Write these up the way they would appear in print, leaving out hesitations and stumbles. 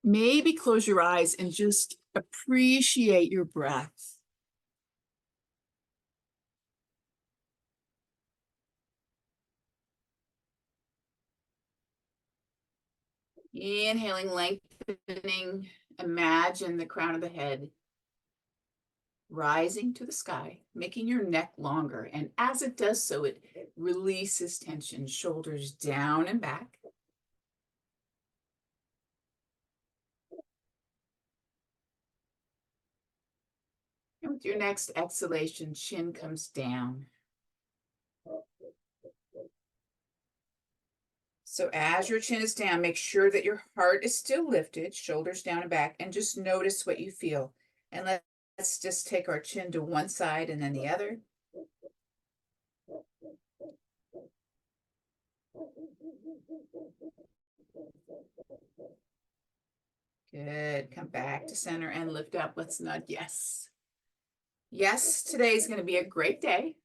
maybe close your eyes and just appreciate your breath. Inhaling, lengthening, imagine the crown of the head rising to the sky, making your neck longer. And as it does so, it releases tension, shoulders down and back. And with your next exhalation, chin comes down. So as your chin is down, make sure that your heart is still lifted, shoulders down and back, and just notice what you feel. And let's just take our chin to one side and then the other. Good. Come back to center and lift up. Let's nod yes. Yes, today is going to be a great day.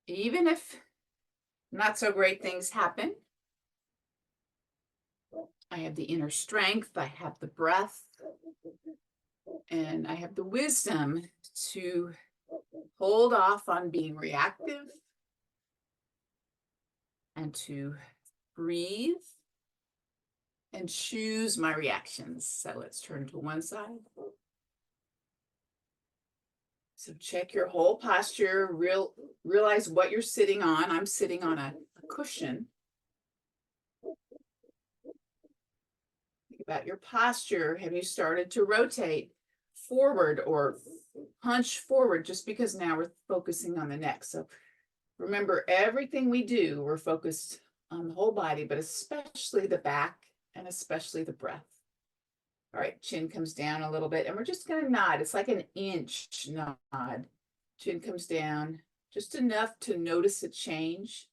Even if not so great things happen, I have the inner strength, I have the breath, and I have the wisdom to hold off on being reactive and to breathe and choose my reactions. So let's turn to one side. So check your whole posture, realize what you're sitting on. I'm sitting on a cushion. Think about your posture. Have you started to rotate forward or hunch forward, just because now we're focusing on the neck? So remember, everything we do, we're focused on the whole body, but especially the back and especially the breath. All right, chin comes down a little bit and we're just going to nod. It's like an inch nod. Chin comes down just enough to notice a change.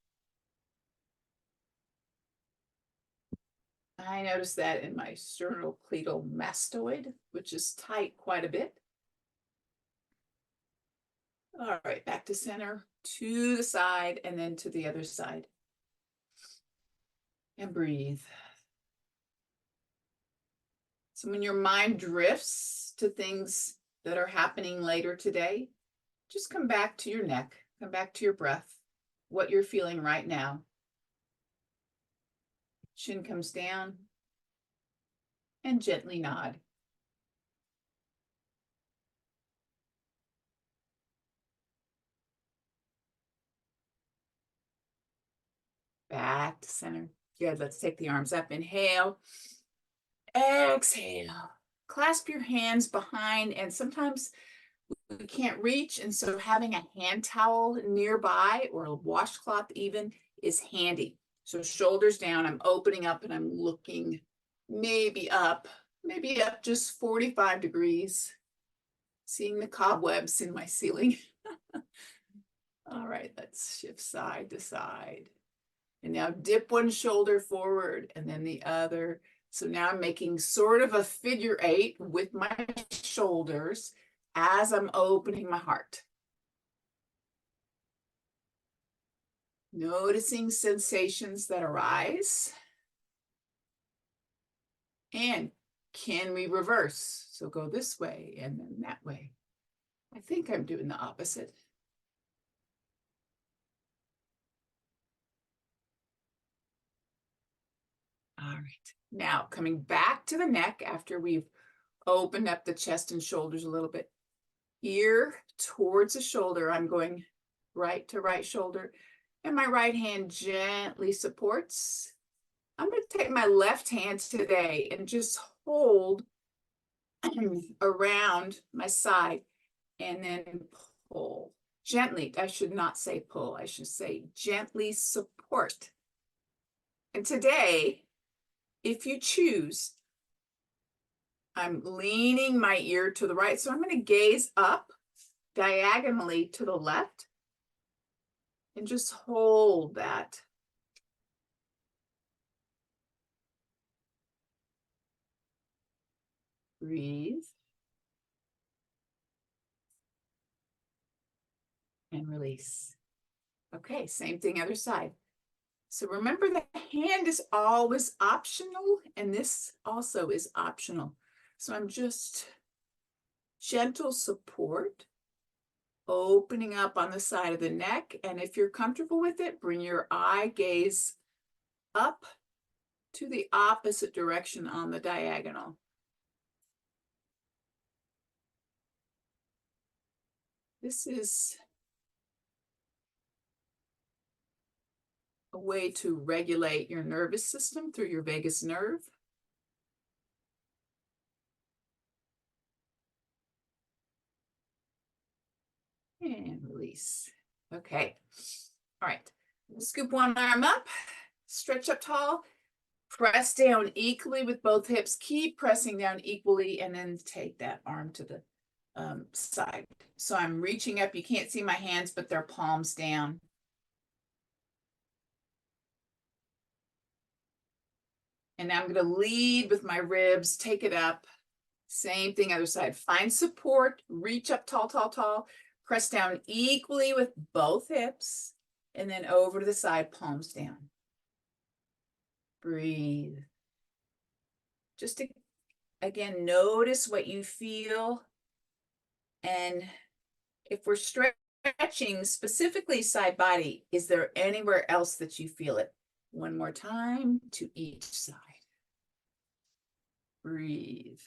I notice that in my sternocleidomastoid, which is tight quite a bit. All right, back to center, to the side, and then to the other side. And breathe. So when your mind drifts to things that are happening later today, just come back to your neck, come back to your breath, what you're feeling right now. Chin comes down and gently nod. Back to center. Good, let's take the arms up. Inhale, exhale. Clasp your hands behind, and sometimes we can't reach, and so having a hand towel nearby or a washcloth even is handy. So shoulders down, I'm opening up and I'm looking maybe up just 45 degrees, seeing the cobwebs in my ceiling. All right, let's shift side to side. And now dip one shoulder forward and then the other. So now I'm making sort of a figure 8 with my shoulders as I'm opening my heart. Noticing sensations that arise. And can we reverse? So go this way and then that way. I think I'm doing the opposite. All right. Now coming back to the neck after we've opened up the chest and shoulders a little bit. Ear towards the shoulder. I'm going right to right shoulder. And my right hand gently supports. I'm going to take my left hand today and just hold around my side and then pull. Gently, I should not say pull, I should say gently support. And today, if you choose, I'm leaning my ear to the right, so I'm going to gaze up diagonally to the left and just hold that. Breathe. And release. Okay, same thing, other side. So remember, the hand is always optional, and this also is optional. So I'm just gentle support, opening up on the side of the neck. And if you're comfortable with it, bring your eye gaze up to the opposite direction on the diagonal. This is a way to regulate your nervous system through your vagus nerve. And release. Okay. All right. Scoop one arm up, stretch up tall, press down equally with both hips. Keep pressing down equally, and then take that arm to the side. So I'm reaching up. You can't see my hands, but they're palms down. And now I'm going to lead with my ribs, take it up. Same thing, other side. Find support, reach up tall, tall, tall. Press down equally with both hips, and then over to the side, palms down. Breathe. Just to, again, notice what you feel. And if we're stretching specifically side body, is there anywhere else that you feel it? One more time to each side. Breathe.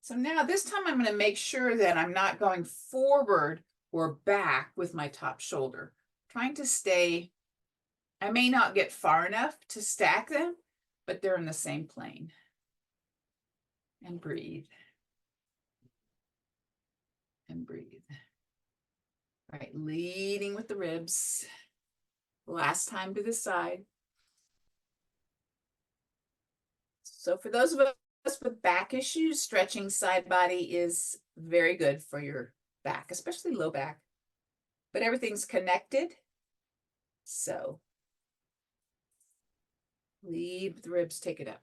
So now this time I'm going to make sure that I'm not going forward or back with my top shoulder. Trying to stay, I may not get far enough to stack them, but they're in the same plane. And breathe. And breathe. All right, leading with the ribs. Last time to the side. So for those of us with back issues, stretching side body is very good for your back, especially low back. But everything's connected. So lead with the ribs, take it up.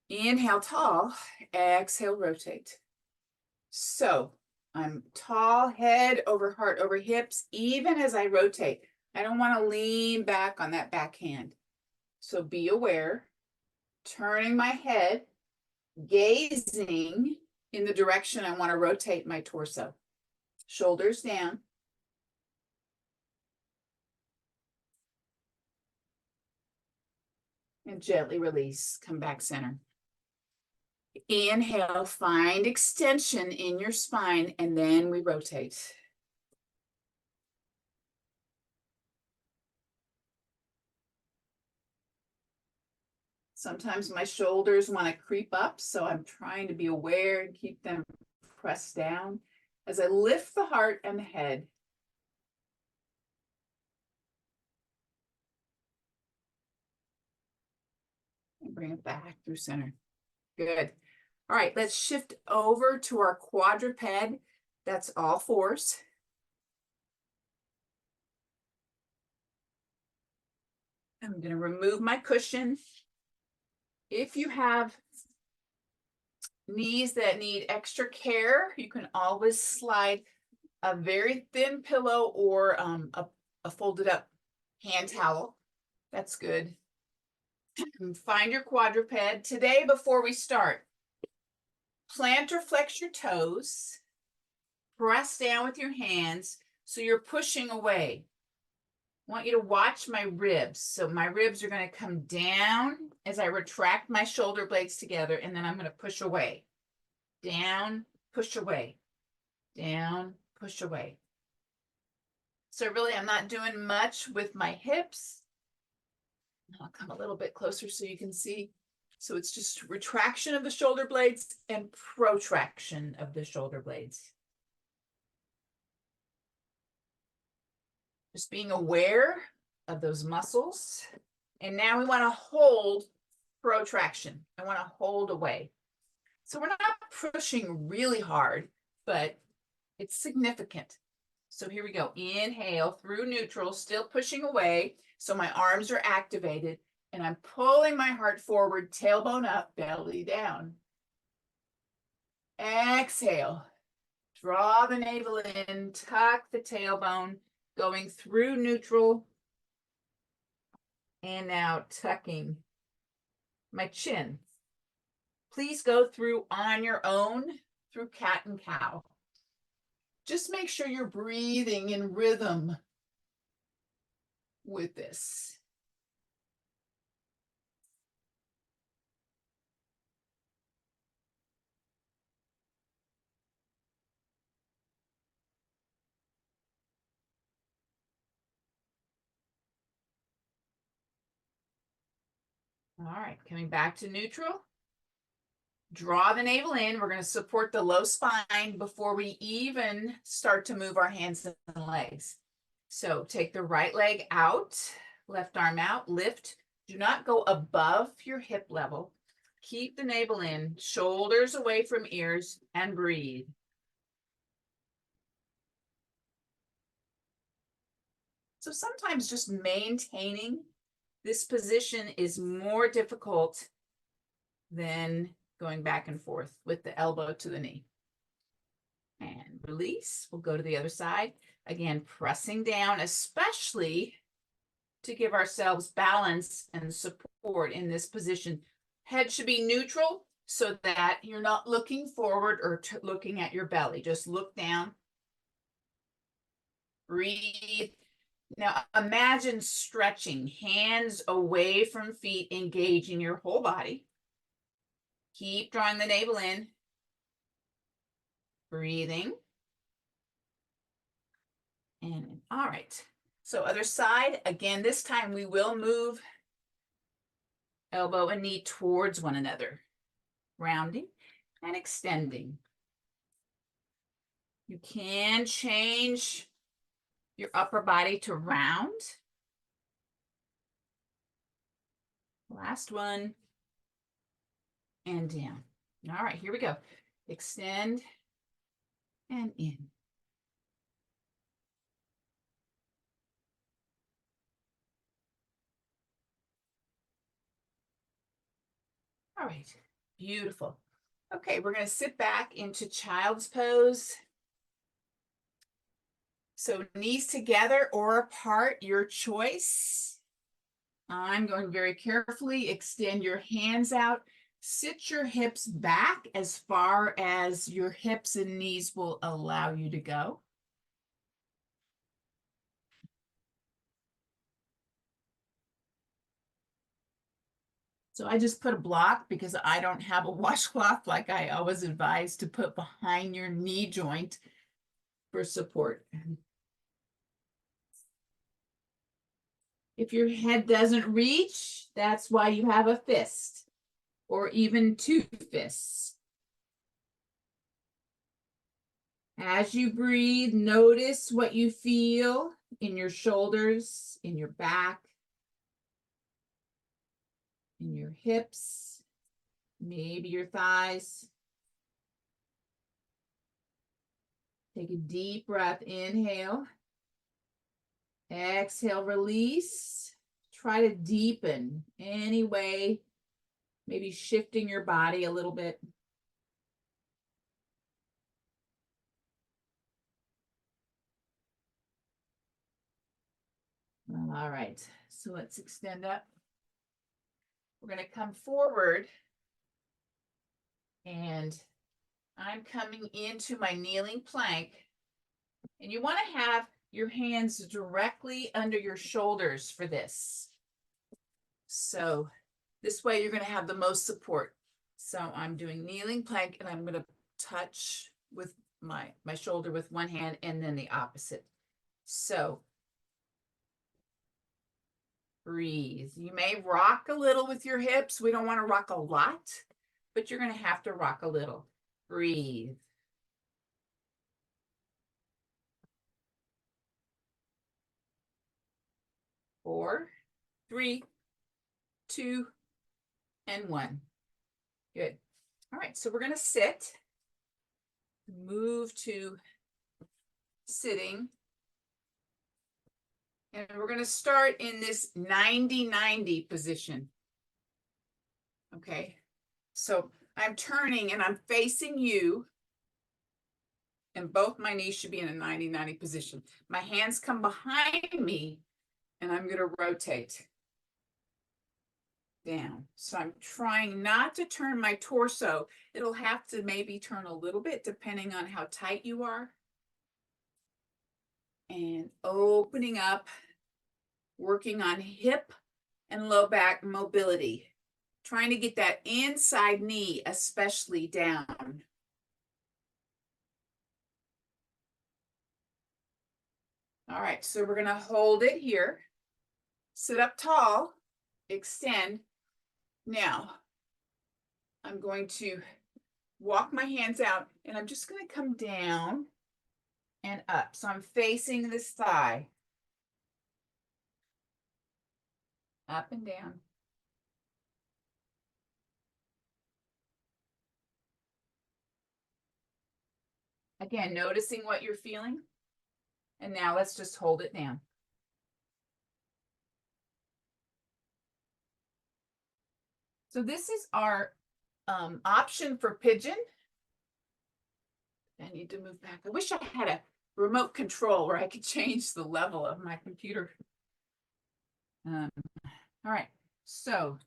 Inhale tall, exhale rotate. So I'm tall, head over heart over hips, even as I rotate. I don't want to lean back on that back hand. So be aware, turning my head, gazing in the direction I want to rotate my torso. Shoulders down. And gently release, come back center. Inhale, find extension in your spine, and then we rotate. Sometimes my shoulders want to creep up, so I'm trying to be aware and keep them pressed down as I lift the heart and the head. And bring it back through center. Good. All right, let's shift over to our quadruped. That's all fours. I'm going to remove my cushion. If you have knees that need extra care, you can always slide a very thin pillow or a folded up hand towel. That's good. Find your quadruped. Today, before we start, plant or flex your toes. Press down with your hands so you're pushing away. I want you to watch my ribs. So my ribs are going to come down as I retract my shoulder blades together, and then I'm going to push away. Down, push away. Down, push away. So really, I'm not doing much with my hips. I'll come a little bit closer so you can see. So it's just retraction of the shoulder blades and protraction of the shoulder blades. Just being aware of those muscles. And now we want to hold protraction. I want to hold away. So we're not pushing really hard, but it's significant. So here we go. Inhale through neutral, still pushing away. So my arms are activated and I'm pulling my heart forward, tailbone up, belly down. Exhale. Draw the navel in, tuck the tailbone, going through neutral. And now tucking my chin. Please go through on your own through cat and cow. Just make sure you're breathing in rhythm with this. All right, coming back to neutral. Draw the navel in. We're going to support the low spine before we even start to move our hands and legs. So take the right leg out, left arm out, lift. Do not go above your hip level. Keep the navel in, shoulders away from ears, and breathe. So sometimes just maintaining this position is more difficult than going back and forth with the elbow to the knee. And release. We'll go to the other side. Again, pressing down, especially to give ourselves balance and support in this position. Head should be neutral so that you're not looking forward or looking at your belly. Just look down. Breathe. Now imagine stretching, hands away from feet, engaging your whole body. Keep drawing the navel in. Breathing. And all right. So other side, again, this time we will move elbow and knee towards one another, rounding and extending. You can change your upper body to round. Last one. And down. All right, here we go. Extend and in. All right, beautiful. Okay, we're going to sit back into child's pose. So knees together or apart, your choice. I'm going very carefully. Extend your hands out. Sit your hips back as far as your hips and knees will allow you to go. So I just put a block because I don't have a washcloth like I always advise to put behind your knee joint for support. If your head doesn't reach, that's why you have a fist or even two fists. As you breathe, notice what you feel in your shoulders, in your back, in your hips, maybe your thighs. Take a deep breath, inhale. Exhale, release. Try to deepen any way, maybe shifting your body a little bit. All right, so let's extend up. We're going to come forward, and I'm coming into my kneeling plank, and you want to have your hands directly under your shoulders for this. So this way you're going to have the most support. So I'm doing kneeling plank, and I'm going to touch with my shoulder with one hand and then the opposite. So breathe. You may rock a little with your hips. We don't want to rock a lot, but you're going to have to rock a little. Breathe. Four, three, two, and one. Good. All right, so we're going to sit. Move to sitting. And we're going to start in this 90-90 position. Okay, so I'm turning and I'm facing you. And both my knees should be in a 90-90 position. My hands come behind me and I'm going to rotate. down. So I'm trying not to turn my torso. It'll have to maybe turn a little bit depending on how tight you are. And opening up, working on hip and low back mobility. Trying to get that inside knee especially down. All right, so we're gonna hold it here. Sit up tall, extend. Now, I'm going to walk my hands out and I'm just gonna come down and up. So I'm facing this thigh. Up and down. Again, noticing what you're feeling. And now let's just hold it down. So this is our option for pigeon. I need to move back. I wish I had a remote control where I could change the level of my computer. All right, so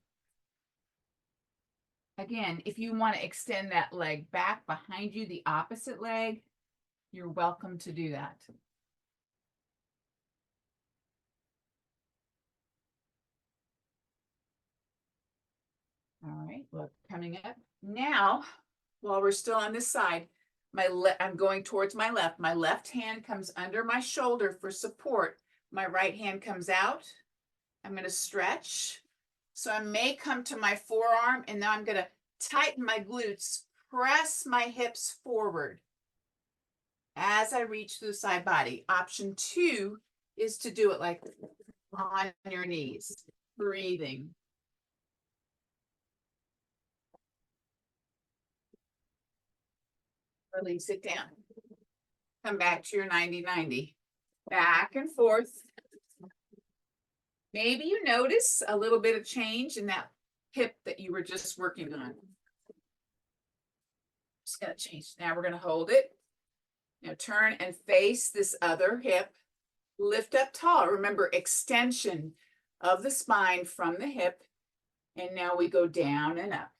again, if you want to extend that leg back behind you, the opposite leg, you're welcome to do that. All right, well, coming up now, while we're still on this side, I'm going towards my left. My left hand comes under my shoulder for support. My right hand comes out. I'm going to stretch. So I may come to my forearm, and now I'm going to tighten my glutes, press my hips forward as I reach through the side body. Option 2 is to do it like on your knees, breathing. Release it down. Come back to your 90-90. Back and forth. Maybe you notice a little bit of change in that hip that you were just working on. Just gonna change. Now we're gonna hold it. Now turn and face this other hip. Lift up tall. Remember, extension of the spine from the hip. And now we go down and up.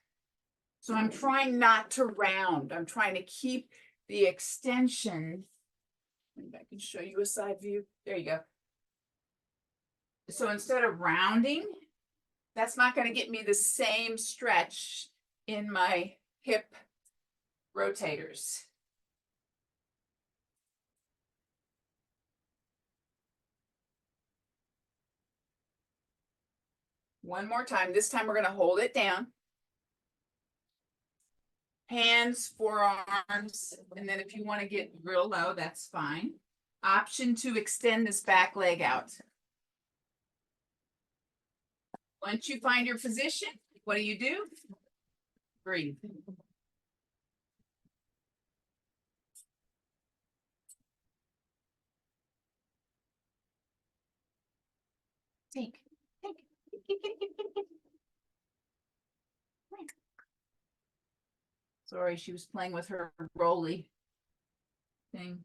So I'm trying not to round. I'm trying to keep the extension. Maybe I can show you a side view. There you go. So instead of rounding, that's not going to get me the same stretch in my hip rotators. One more time. This time we're going to hold it down. Hands, forearms, and then if you want to get real low, that's fine. Option to extend this back leg out. Once you find your position, what do? Breathe. Take. Sorry, she was playing with her rolly thing.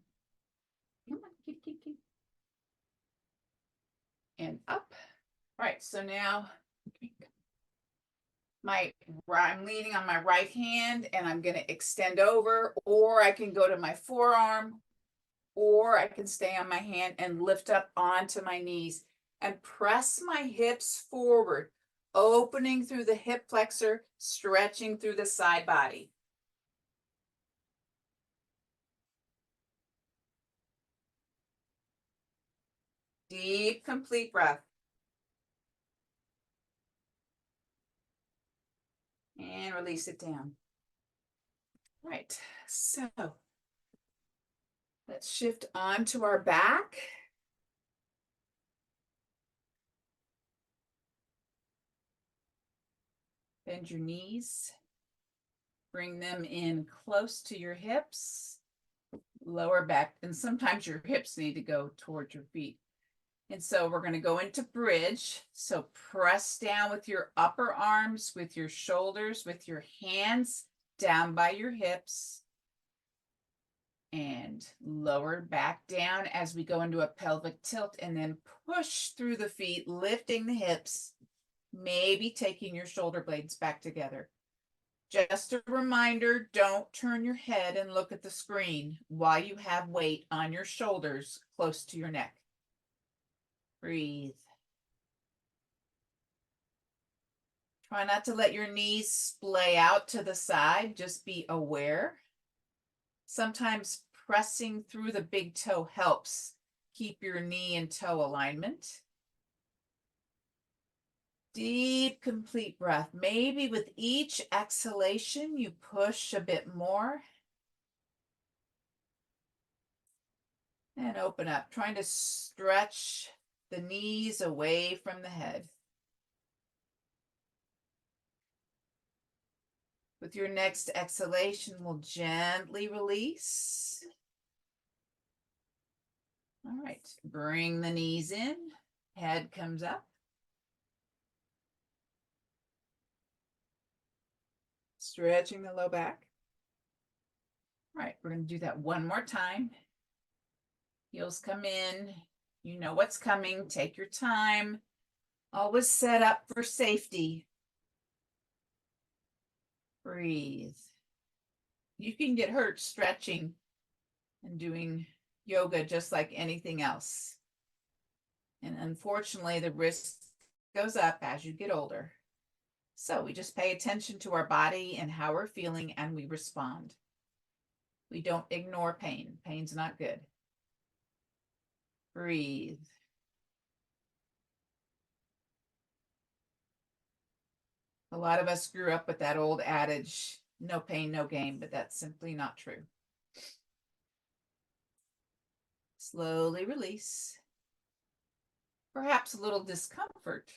Come on, and up. All right, so now I'm leaning on my right hand and I'm going to extend over, or I can go to my forearm, or I can stay on my hand and lift up onto my knees and press my hips forward, opening through the hip flexor, stretching through the side body. Deep, complete breath. And release it down. All right, so let's shift onto our back. Bend your knees. Bring them in close to your hips. Lower back, and sometimes your hips need to go towards your feet. And so we're going to go into bridge. So press down with your upper arms, with your shoulders, with your hands down by your hips. And lower back down as we go into a pelvic tilt, and then push through the feet, lifting the hips. maybe taking your shoulder blades back together. Just a reminder, don't turn your head and look at the screen while you have weight on your shoulders close to your neck. Breathe. Try not to let your knees splay out to the side, just be aware. Sometimes pressing through the big toe helps keep your knee and toe alignment. Deep, complete breath. Maybe with each exhalation, you push a bit more. And open up, trying to stretch the knees away from the head. With your next exhalation, we'll gently release. All right, bring the knees in, head comes up. Stretching the low back. All right, we're going to do that one more time. Heels come in. You know what's coming. Take your time. Always set up for safety. Breathe. You can get hurt stretching and doing yoga just like anything else. And unfortunately, the risk goes up as you get older. So we just pay attention to our body and how we're feeling, and we respond. We don't ignore pain. Pain's not good. Breathe. A lot of us grew up with that old adage, no pain, no gain, but that's simply not true. Slowly release. Perhaps a little discomfort,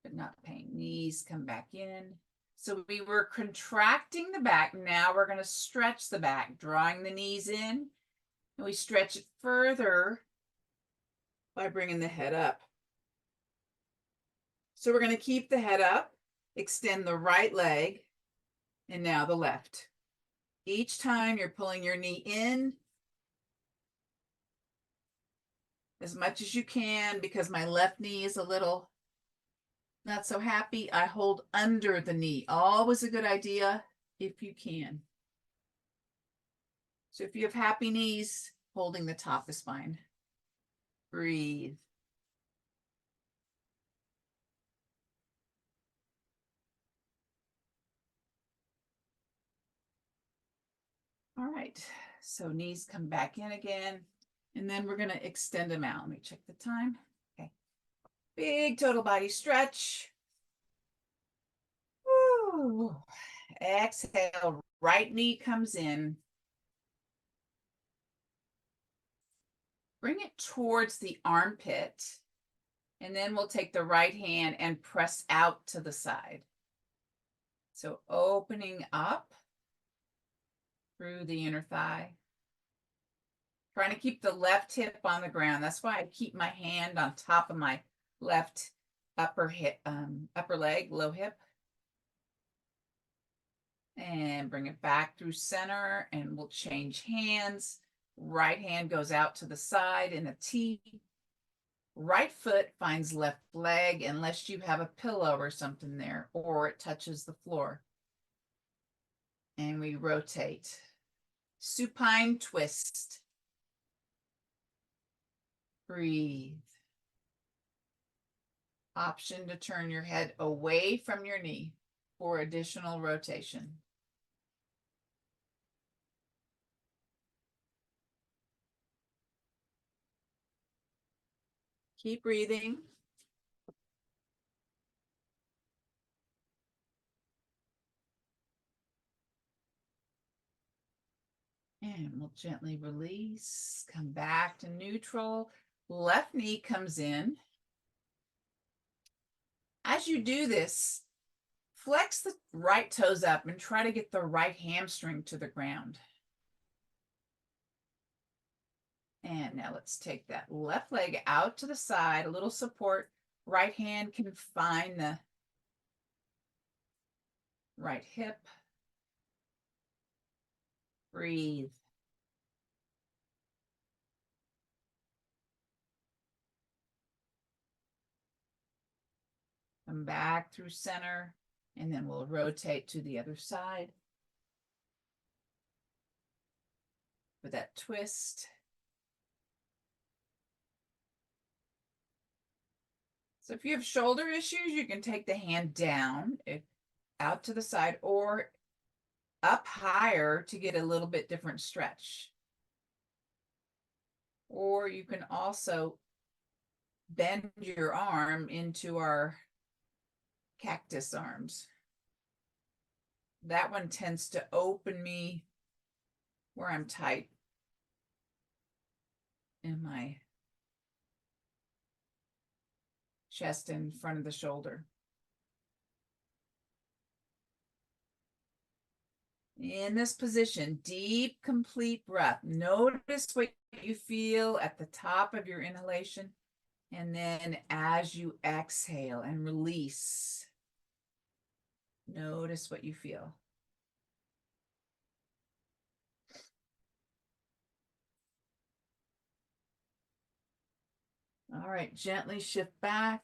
but not pain. Knees come back in. So we were contracting the back. Now we're going to stretch the back, drawing the knees in. And we stretch it further by bringing the head up. So we're going to keep the head up, extend the right leg, and now the left. Each time you're pulling your knee in as much as you can. Because my left knee is a little not so happy, I hold under the knee. Always a good idea if you can. So if you have happy knees, holding the top of the spine. Breathe. All right, so knees come back in again, and then we're going to extend them out. Let me check the time. Okay. Big total body stretch. Woo. Exhale, right knee comes in. Bring it towards the armpit, and then we'll take the right hand and press out to the side. So opening up through the inner thigh. Trying to keep the left hip on the ground. That's why I keep my hand on top of my left upper hip, upper leg, low hip. And bring it back through center, and we'll change hands. Right hand goes out to the side in a T. Right foot finds left leg unless you have a pillow or something there, or it touches the floor. And we rotate. Supine twist. Breathe. Option to turn your head away from your knee for additional rotation. Keep breathing. And we'll gently release, come back to neutral. Left knee comes in. As you do this, flex the right toes up and try to get the right hamstring to the ground. And now let's take that left leg out to the side, a little support. Right hand can find the right hip. Breathe. Come back through center, and then we'll rotate to the other side for that twist. So if you have shoulder issues, you can take the hand down, out to the side, or up higher to get a little bit different stretch. Or you can also bend your arm into our cactus arms. That one tends to open me where I'm tight in my chest and front of the shoulder. In this position, deep, complete breath. Notice what you feel at the top of your inhalation. And then as you exhale and release, notice what you feel. All right, gently shift back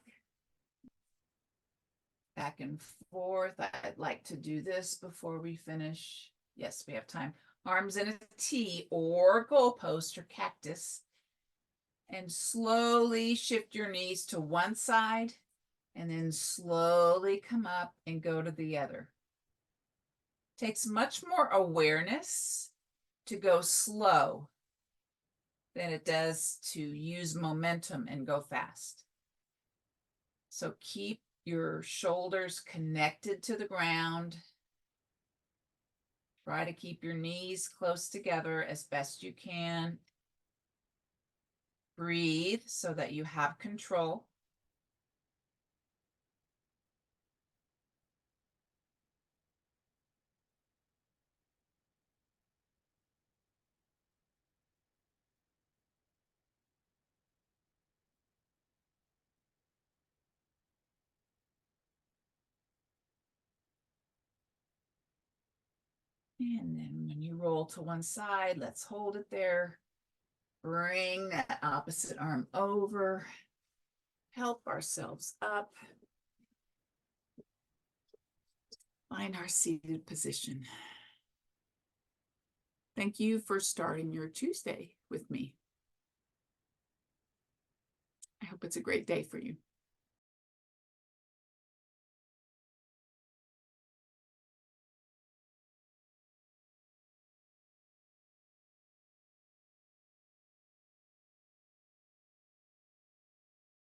and forth. I'd like to do this before we finish. Yes, we have time. Arms in a T or goalpost or cactus. And slowly shift your knees to one side and then slowly come up and go to the other. Takes much more awareness to go slow than it does to use momentum and go fast. So keep your shoulders connected to the ground. Try to keep your knees close together as best you can. Breathe so that you have control. And then when you roll to one side, let's hold it there. Bring that opposite arm over. Help ourselves up. Find our seated position. Thank you for starting your Tuesday with me. I hope it's a great day for you.